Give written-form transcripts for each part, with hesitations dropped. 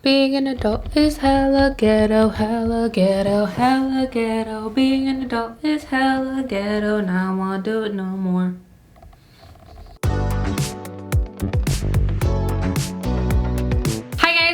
Being an adult is hella ghetto, hella ghetto, hella ghetto. Being an adult is hella ghetto, now I won't do it no more.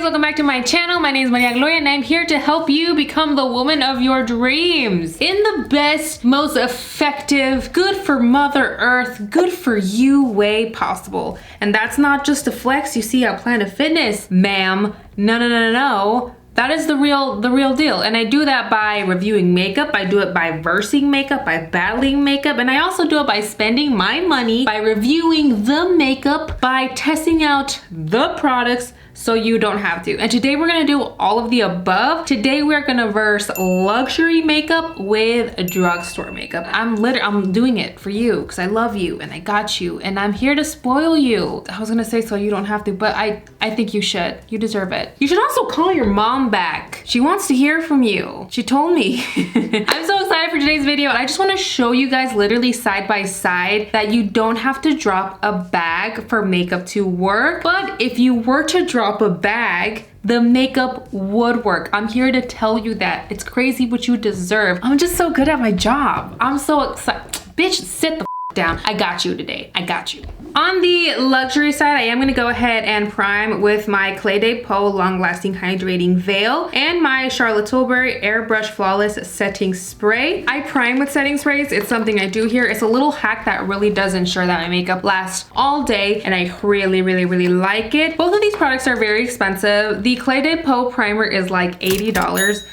Welcome back to my channel. My name is Mariaagloriaa and I'm here to help you become the woman of your dreams in the best, most effective, good for Mother Earth, good for you way possible. And that's not just a flex you see at Planet Fitness, ma'am. No. That is the real deal. And I do that by reviewing makeup. I do it by versing makeup, by battling makeup. And I also do it by spending my money, by reviewing the makeup, by testing out the products so you don't have to. And today we're gonna do all of the above. Today we're gonna verse luxury makeup with drugstore makeup. I'm doing it for you because I love you and I got you and I'm here to spoil you. I was gonna say so you don't have to, but I think you should. You deserve it. You should also call your mom back. She wants to hear from you. She told me. I'm so excited for today's video and I just wanna show you guys literally side by side that you don't have to drop a bag for makeup to work. But if you were to drop a bag, the makeup would work. I'm here to tell you that. It's crazy what you deserve. I'm just so good at my job. I'm so excited. Bitch, sit the down. I got you today. I got you. On the luxury side, I am going to go ahead and prime with my Clé de Peau Long Lasting Hydrating Veil and my Charlotte Tilbury Airbrush Flawless Setting Spray. I prime with setting sprays. It's something I do here. It's a little hack that really does ensure that my makeup lasts all day and I really like it. Both of these products are very expensive. The Clé de Peau primer is like $80.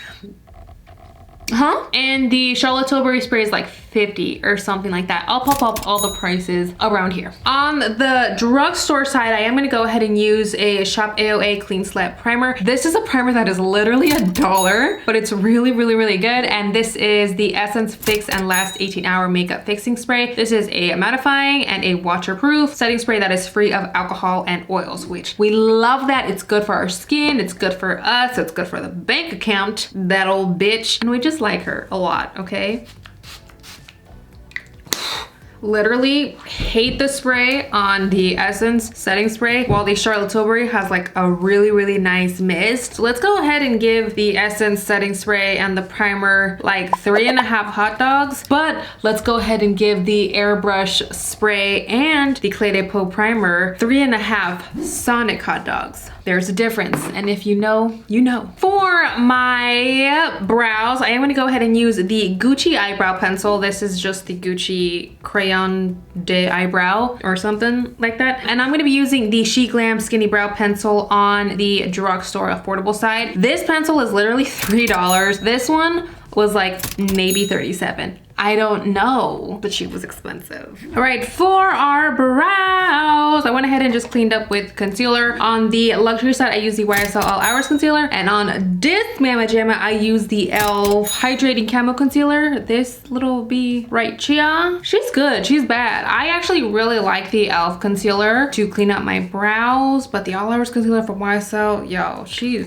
And the Charlotte Tilbury spray is like 50 or something like that. I'll pop up all the prices around here. On the drugstore side, I am gonna go ahead and use a Shop AOA Clean Slap Primer. This is a primer that is literally $1, but it's really good. And this is the Essence Fix and Last 18-Hour Makeup Fixing Spray. This is a mattifying and a waterproof setting spray that is free of alcohol and oils, which we love that. It's good for our skin, it's good for us, it's good for the bank account, that old bitch. And we just like her a lot, okay? Literally hate the spray on the Essence setting spray, while the Charlotte Tilbury has like a really nice mist. So let's go ahead and give the Essence setting spray and the primer like 3.5 hot dogs, but let's go ahead and give the airbrush spray and the Clé de Peau primer 3.5 Sonic hot dogs. There's a difference, and if you know, you know. For my brows, I am gonna go ahead and use the Gucci eyebrow pencil. This is just the Gucci Crayon de Eyebrow or something like that. And I'm gonna be using the She Glam Skinny Brow Pencil on the drugstore affordable side. This pencil is literally $3. This one was like maybe 37. I don't know, but she was expensive. All right, for our brows, I went ahead and just cleaned up with concealer. On the luxury side, I use the YSL All Hours Concealer. And on this Mama Jamma, I use the e.l.f. Hydrating Camo Concealer. This little bee right here. She's good, she's bad. I actually really like the e.l.f. Concealer to clean up my brows, but the All Hours Concealer from YSL, yo, she's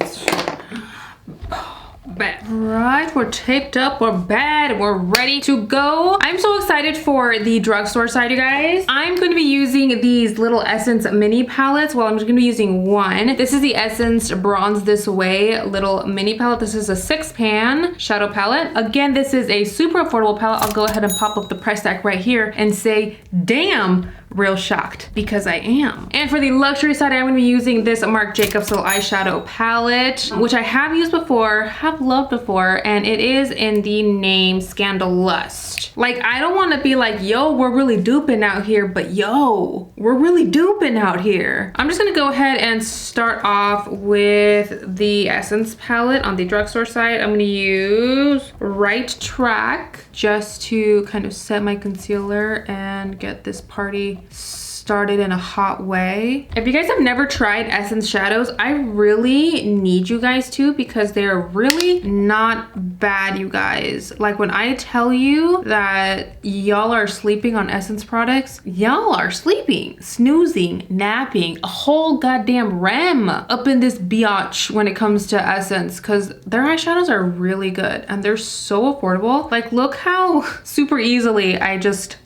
bad. Right, we're taped up, we're bad, we're ready to go. I'm so excited for the drugstore side, you guys. I'm going to be using these little Essence mini palettes. Well, I'm just going to be using one. This is the Essence Bronze This Way little mini palette. This is a 6-pan shadow palette. Again, this is a super affordable palette. I'll go ahead and pop up the price tag right here and say, damn, real shocked, because I am. And for the luxury side, I'm going to be using this Marc Jacobs little eyeshadow palette, which I have used before, have loved before, and it is in the name Scandalust. Like, I don't want to be like, yo, we're really duping out here, but yo, we're really duping out here. I'm just going to go ahead and start off with the Essence palette on the drugstore side. I'm going to use Right Track just to kind of set my concealer and get this party started in a hot way. If you guys have never tried Essence shadows, I really need you guys to, because they're really not bad, you guys. Like, when I tell you that y'all are sleeping on Essence products, y'all are sleeping, snoozing, napping, a whole goddamn REM up in this biatch when it comes to Essence, because their eyeshadows are really good and they're so affordable. Like, look how super easily I just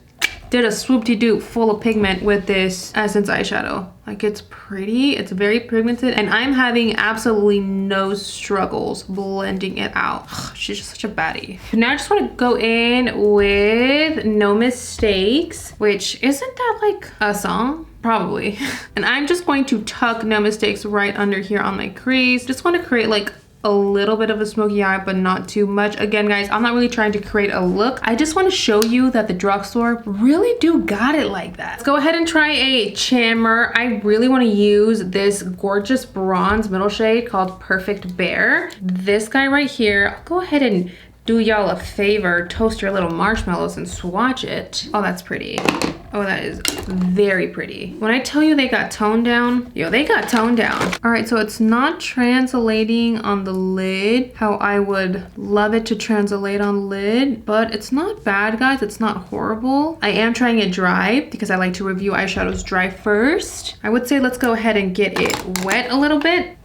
did a swoop-de-doo full of pigment with this Essence eyeshadow. Like, it's pretty, it's very pigmented, and I'm having absolutely no struggles blending it out. She's just such a baddie. Now I just want to go in with No Mistakes, which isn't that like a song? Probably. And I'm just going to tuck No Mistakes right under here on my crease. Just want to create like a little bit of a smoky eye, but not too much. Again, guys, I'm not really trying to create a look. I just want to show you that the Drugstore really do got it like that. Let's go ahead and try a shimmer. I really want to use this gorgeous bronze middle shade called Perfect Bear. This guy right here. I'll go ahead and do y'all a favor, toast your little marshmallows and swatch it. Oh, that's pretty. Oh, that is very pretty. When I tell you they got toned down, yo, they got toned down. All right, so it's not translating on the lid how I would love it to translate on lid, but it's not bad, guys. It's not horrible. I am trying it dry because I like to review eyeshadows dry first. I would say let's go ahead and get it wet a little bit.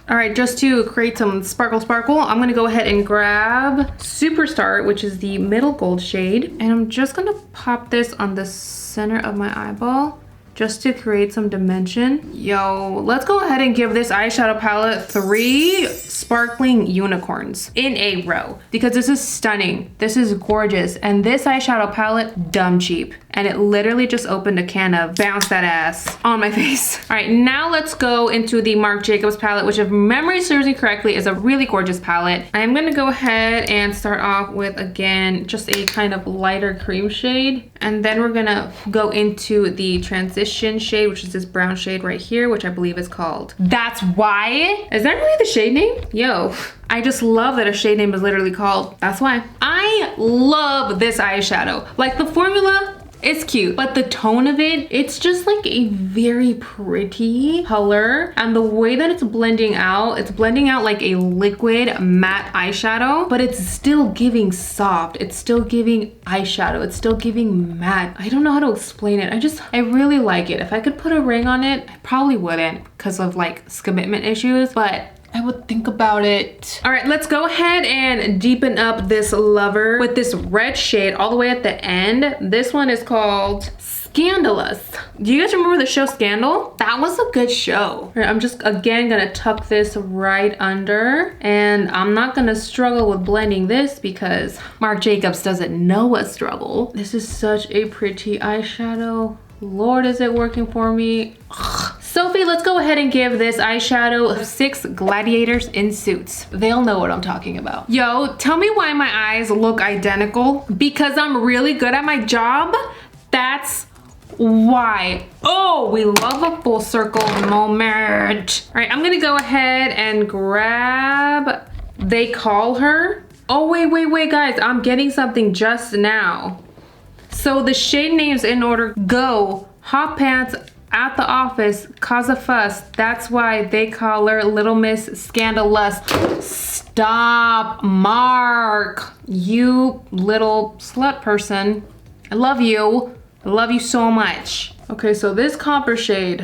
All right, just to create some sparkle, I'm gonna go ahead and grab Superstar, which is the middle gold shade, and I'm just gonna pop this on the center of my eyeball just to create some dimension. Yo, let's go ahead and give this eyeshadow palette 3 sparkling unicorns in a row because this is stunning. This is gorgeous. And this eyeshadow palette, dumb cheap. And it literally just opened a can of bounce that ass on my face. All right, now let's go into the Marc Jacobs palette, which if memory serves me correctly is a really gorgeous palette. I'm gonna go ahead and start off with, again, just a kind of lighter cream shade. And then we're gonna go into the transition shade, which is this brown shade right here, which I believe is called That's Why. Is that really the shade name? Yo, I just love that a shade name is literally called That's Why. I love this eyeshadow. Like, the formula, it's cute, but the tone of it, it's just like a very pretty color. And the way that it's blending out like a liquid matte eyeshadow, but it's still giving soft. It's still giving eyeshadow. It's still giving matte. I don't know how to explain it. I really like it. If I could put a ring on it, I probably wouldn't because of like commitment issues, but I would think about it. All right, let's go ahead and deepen up this lover with this red shade all the way at the end. This one is called Scandalous. Do you guys remember the show Scandal? That was a good show. All right, I'm just, again, gonna tuck this right under, and I'm not gonna struggle with blending this because Marc Jacobs doesn't know a struggle. This is such a pretty eyeshadow. Lord, is it working for me? Ugh. Sophie, let's go ahead and give this eyeshadow 6 gladiators in suits. They'll know what I'm talking about. Yo, tell me why my eyes look identical. Because I'm really good at my job? That's why. Oh, we love a full circle moment. All right, I'm gonna go ahead and grab They Call Her. Oh, wait, guys, I'm getting something just now. So the shade names in order go Hot Pants, At the Office, Cause a Fuss, That's Why, They Call Her, Little Miss, Scandalous. Stop, Mark. You little slut person. I love you. I love you so much. Okay, so this copper shade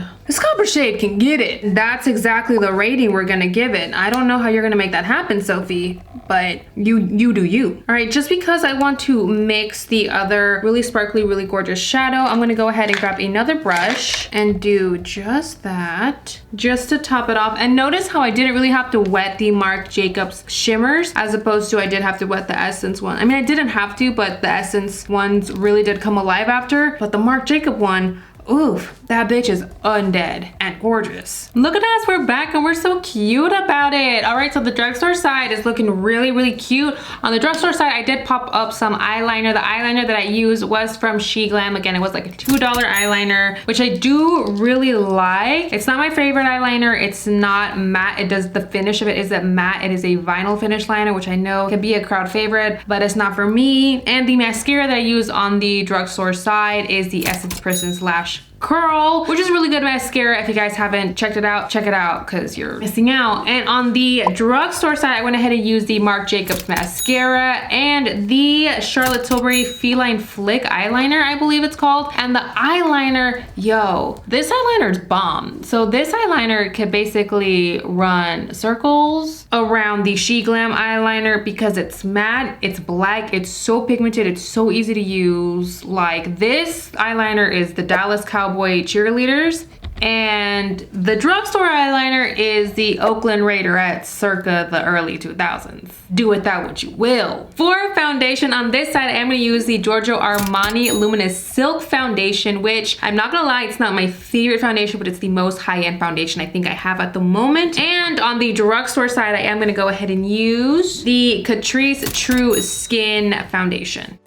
can get it. That's exactly the rating we're gonna give it. I don't know how you're gonna make that happen, Sophie, but you do you. All right, just because I want to mix the other really sparkly, really gorgeous shadow, I'm gonna go ahead and grab another brush and do just that, just to top it off. And notice how I didn't really have to wet the Marc Jacobs shimmers as opposed to I did have to wet the Essence one. I mean, I didn't have to, but the Essence ones really did come alive after, but the Marc Jacob one, oof, that bitch is undead and gorgeous. Look at us, we're back and we're so cute about it. All right, so the Drugstore side is looking really, really cute. On the Drugstore side, I did pop up some eyeliner. The eyeliner that I used was from SheGlam. Again, it was like a $2 eyeliner, which I do really like. It's not my favorite eyeliner. It's not matte. The finish of it isn't matte. It is a vinyl finish liner, which I know can be a crowd favorite, but it's not for me. And the mascara that I use on the Drugstore side is the Essence Prison / Curl, which is really good mascara. If you guys haven't checked it out, check it out because you're missing out. And on the drugstore side, I went ahead and used the Marc Jacobs mascara and the Charlotte Tilbury Feline Flick eyeliner, I believe it's called. And the eyeliner, yo, this eyeliner is bomb. So this eyeliner can basically run circles around the She Glam eyeliner because it's matte, it's black, it's so pigmented, it's so easy to use. Like, this eyeliner is the Dallas Cowboy cheerleaders, and the drugstore eyeliner is the Oakland Raiderettes circa the early 2000s. Do with that what you will. For foundation on this side, I'm gonna use the Giorgio Armani Luminous Silk Foundation, which I'm not gonna lie, it's not my favorite foundation, but it's the most high-end foundation I think I have at the moment. And on the drugstore side, I am gonna go ahead and use the Catrice True Skin Foundation.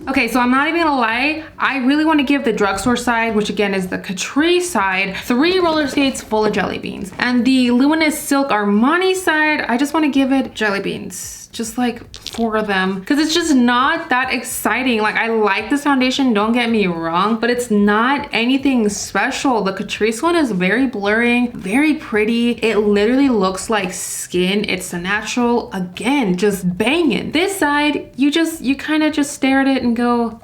Okay, so I'm not even gonna lie, I really want to give the drugstore side, which again is the Catrice side, 3 roller skates full of jelly beans. And the Luminous Silk Armani side, I just want to give it jelly beans. Just like 4 of them, because it's just not that exciting. Like, I like this foundation, don't get me wrong, but it's not anything special. The Catrice one is very blurring, very pretty. It literally looks like skin. It's a natural, again, just banging. This side, you kind of just stare at it and go,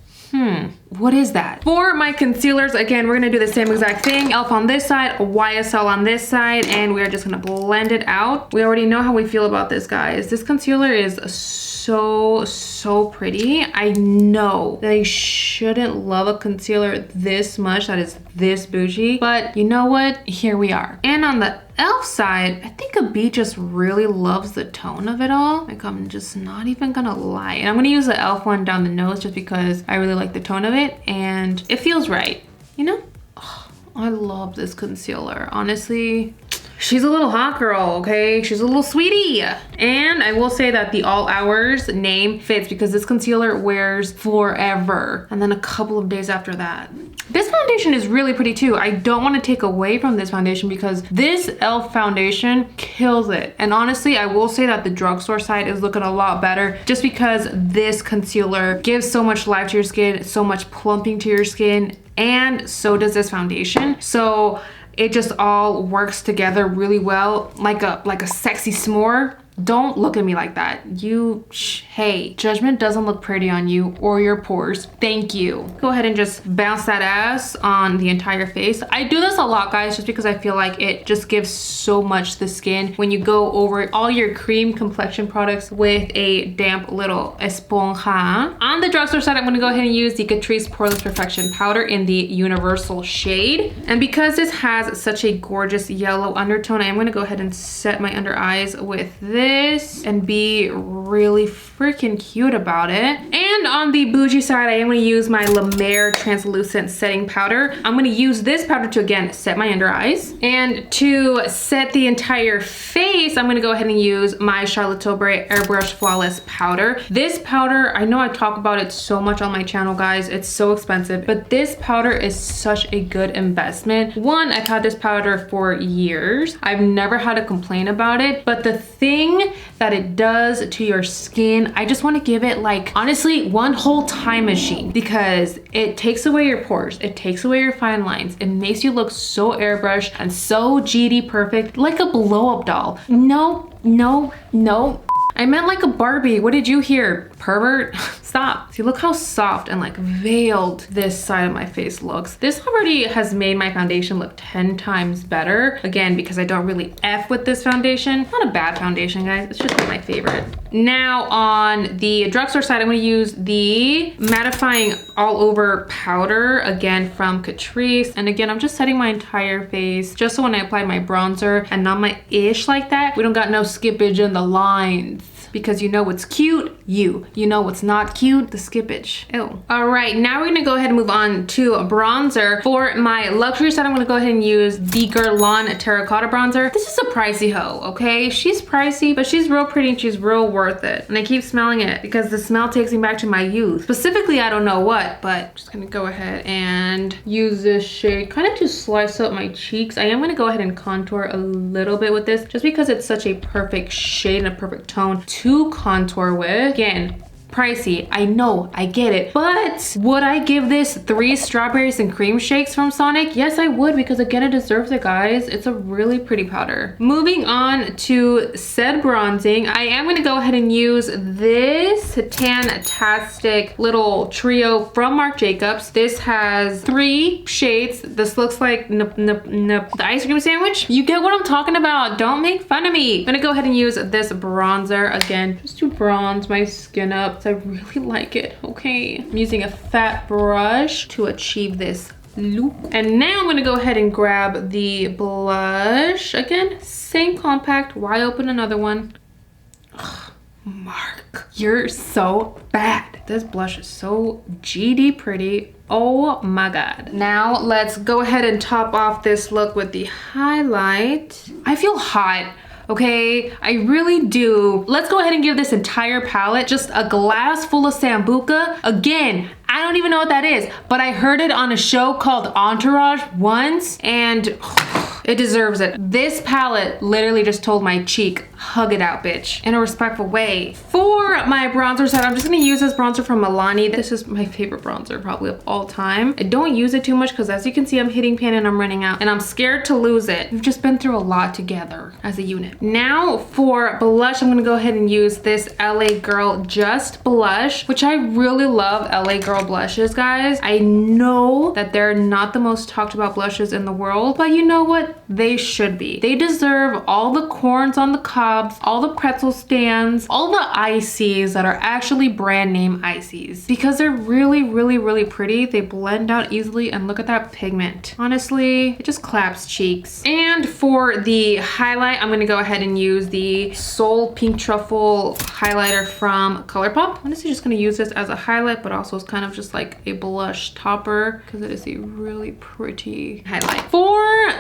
what is that? For my concealers, again, we're gonna do the same exact thing. e.l.f. on this side, YSL on this side, and we're just gonna blend it out. We already know how we feel about this, guys. This concealer is so pretty. I know that I shouldn't love a concealer this much that is this bougie, but you know what? Here we are. And on the e.l.f. side, I think a B just really loves the tone of it all. Like, I'm just not even gonna lie. And I'm gonna use the e.l.f. one down the nose just because I really like the tone of it and it feels right, you know? Oh, I love this concealer, honestly. She's a little hot girl, okay? She's a little sweetie. And I will say that the All Hours name fits because this concealer wears forever. And then a couple of days after that. This foundation is really pretty too. I don't want to take away from this foundation because this e.l.f. foundation kills it. And honestly, I will say that the drugstore side is looking a lot better just because this concealer gives so much life to your skin, so much plumping to your skin, and so does this foundation. So it just all works together really well, like a sexy s'more. Don't look at me like that. Hey, judgment doesn't look pretty on you or your pores. Thank you. Go ahead and just bounce that ass on the entire face. I do this a lot, guys, just because I feel like it just gives so much to the skin when you go over all your cream complexion products with a damp little esponja. On the drugstore side, I'm gonna go ahead and use the Catrice Poreless Perfection Powder in the Universal shade. And because this has such a gorgeous yellow undertone, I am gonna go ahead and set my under eyes with this and be really freaking cute about it. And on the bougie side, I am going to use my La Mer Translucent Setting Powder. I'm going to use this powder to, again, set my under eyes. And to set the entire face, I'm going to go ahead and use my Charlotte Tilbury Airbrush Flawless Powder. This powder, I know I talk about it so much on my channel, guys. It's so expensive, but this powder is such a good investment. One, I've had this powder for years. I've never had a complaint about it, but the thing that it does to your skin, I just want to give it, like, honestly, one whole time machine because it takes away your pores, it takes away your fine lines, it makes you look so airbrushed and so GD perfect, like a blow-up doll. No, I meant like a Barbie. What did you hear, pervert? Stop. See, look how soft and like veiled this side of my face looks. This already has made my foundation look 10 times better. Again, because I don't really F with this foundation. Not a bad foundation, guys. It's just my favorite. Now on the drugstore side, I'm gonna use the mattifying all over powder, again from Catrice. And again, I'm just setting my entire face just so when I apply my bronzer and not my ish like that, we don't got no skippage in the lines. Because you know what's cute, you know what's not cute, the skippage. Ew. All right, now we're gonna go ahead and move on to a bronzer. For my luxury side, I'm gonna go ahead and use the Guerlain Terracotta Bronzer. This is a pricey hoe, okay? She's pricey, but she's real pretty and she's real worth it. And I keep smelling it because the smell takes me back to my youth. Specifically, I don't know what, but I'm just gonna go ahead and use this shade kind of to slice up my cheeks. I am gonna go ahead and contour a little bit with this just because it's such a perfect shade and a perfect tone to contour with. Again, pricey. I know, I get it. But would I give this 3 strawberries and cream shakes from Sonic? Yes, I would, because again, it deserves it, guys. It's a really pretty powder. Moving on to said bronzing, I am gonna go ahead and use this Tantastic little trio from Marc Jacobs. This has 3 shades. This looks like the ice cream sandwich. You get what I'm talking about. Don't make fun of me. I'm gonna go ahead and use this bronzer again, just to bronze my skin up. I really like it. Okay, I'm using a fat brush to achieve this look. And now I'm gonna go ahead and grab the blush. Again, same compact. Why open another one? Ugh, Marc, you're so bad. This blush is so GD pretty. Oh my god. Now let's go ahead and top off this look with the highlight. I feel hot. Okay, I really do. Let's go ahead and give this entire palette just a glass full of Sambuca. Again, I don't even know what that is, but I heard it on a show called Entourage once, and it deserves it. This palette literally just told my cheek, hug it out, bitch, in a respectful way. For my bronzer set, I'm just gonna use this bronzer from Milani. This is my favorite bronzer probably of all time. I don't use it too much because as you can see, I'm hitting pan and I'm running out, and I'm scared to lose it. We've just been through a lot together as a unit. Now for blush, I'm gonna go ahead and use this LA Girl Just Blush, which I really love LA Girl blushes, guys. I know that they're not the most talked about blushes in the world, but you know what? They should be. They deserve all the corns on the cobs, all the pretzel stands, all the ices that are actually brand name ices, because they're really, really, really pretty. They blend out easily, and look at that pigment. Honestly, it just claps cheeks. And for the highlight, I'm gonna go ahead and use the Soul Pink Truffle highlighter from ColourPop. I'm honestly just gonna use this as a highlight, but also it's kind of just like a blush topper because it is a really pretty highlight. For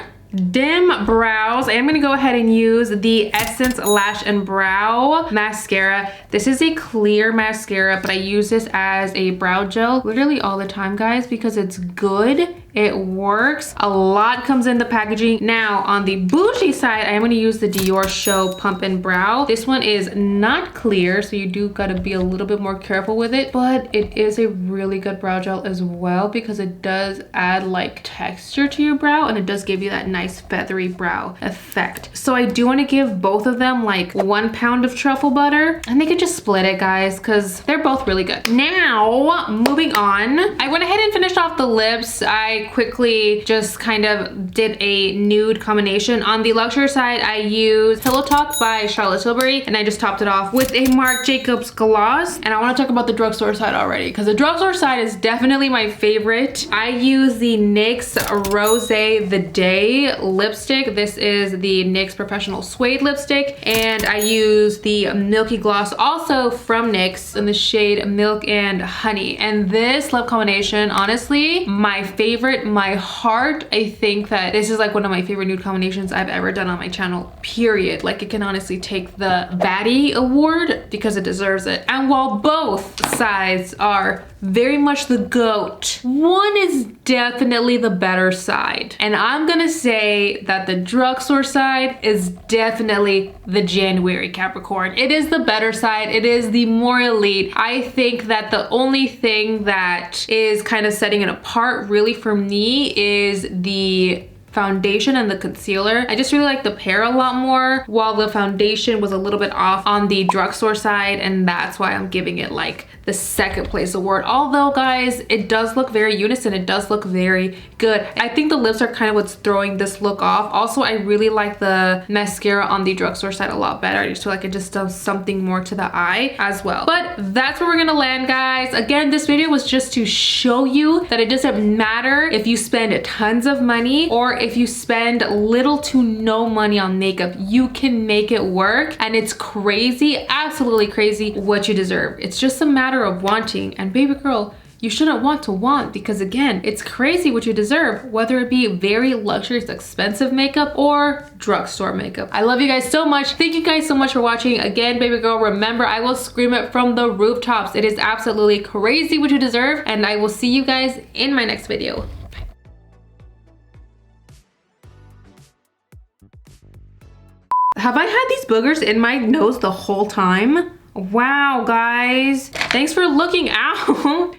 dim brows, I'm gonna go ahead and use the Essence Lash and Brow Mascara. This is a clear mascara, but I use this as a brow gel literally all the time, guys, because it's good. It works. A lot comes in the packaging. Now, on the bougie side, I'm gonna use the Dior Show Pump and Brow. This one is not clear, so you do gotta be a little bit more careful with it, but it is a really good brow gel as well because it does add like texture to your brow, and it does give you that nice feathery brow effect. So I do wanna give both of them like 1 pound of truffle butter, and they could just split it, guys, because they're both really good. Now, moving on, I went ahead and finished off the lips. I quickly just kind of did a nude combination. On the luxury side, I used Pillow Talk by Charlotte Tilbury, and I just topped it off with a Marc Jacobs gloss. And I want to talk about the drugstore side already, because the drugstore side is definitely my favorite. I use the NYX Rose The Day lipstick. This is the NYX Professional Suede lipstick, and I use the Milky Gloss also from NYX in the shade Milk and Honey. And this lip combination, honestly, my favorite. My heart, I think that this is like one of my favorite nude combinations I've ever done on my channel, period. Like, it can honestly take the Batty Award because it deserves it. And while both sides are very much the GOAT, one is definitely the better side. And I'm gonna say that the drugstore side is definitely the January Capricorn. It is the better side. It is the more elite. I think that the only thing that is kind of setting it apart really for me is the foundation and the concealer. I just really like the pair a lot more, while the foundation was a little bit off on the drugstore side, and that's why I'm giving it like the second place award. Although, guys, it does look very unison. It does look very good. I think the lips are kind of what's throwing this look off. Also, I really like the mascara on the drugstore side a lot better. I just feel like it just does something more to the eye as well. But that's where we're gonna land, guys. Again, this video was just to show you that it doesn't matter if you spend tons of money or if you spend little to no money on makeup. You can make it work, and it's crazy, absolutely crazy, what you deserve. It's just a matter of wanting. And baby girl, you shouldn't want to want, because again, it's crazy what you deserve, whether it be very luxurious, expensive makeup or drugstore makeup. I love you guys so much. Thank you guys so much for watching. Again, baby girl, remember, I will scream it from the rooftops. It is absolutely crazy what you deserve, and I will see you guys in my next video. Have I had these boogers in my nose the whole time? Wow, guys. Thanks for looking out.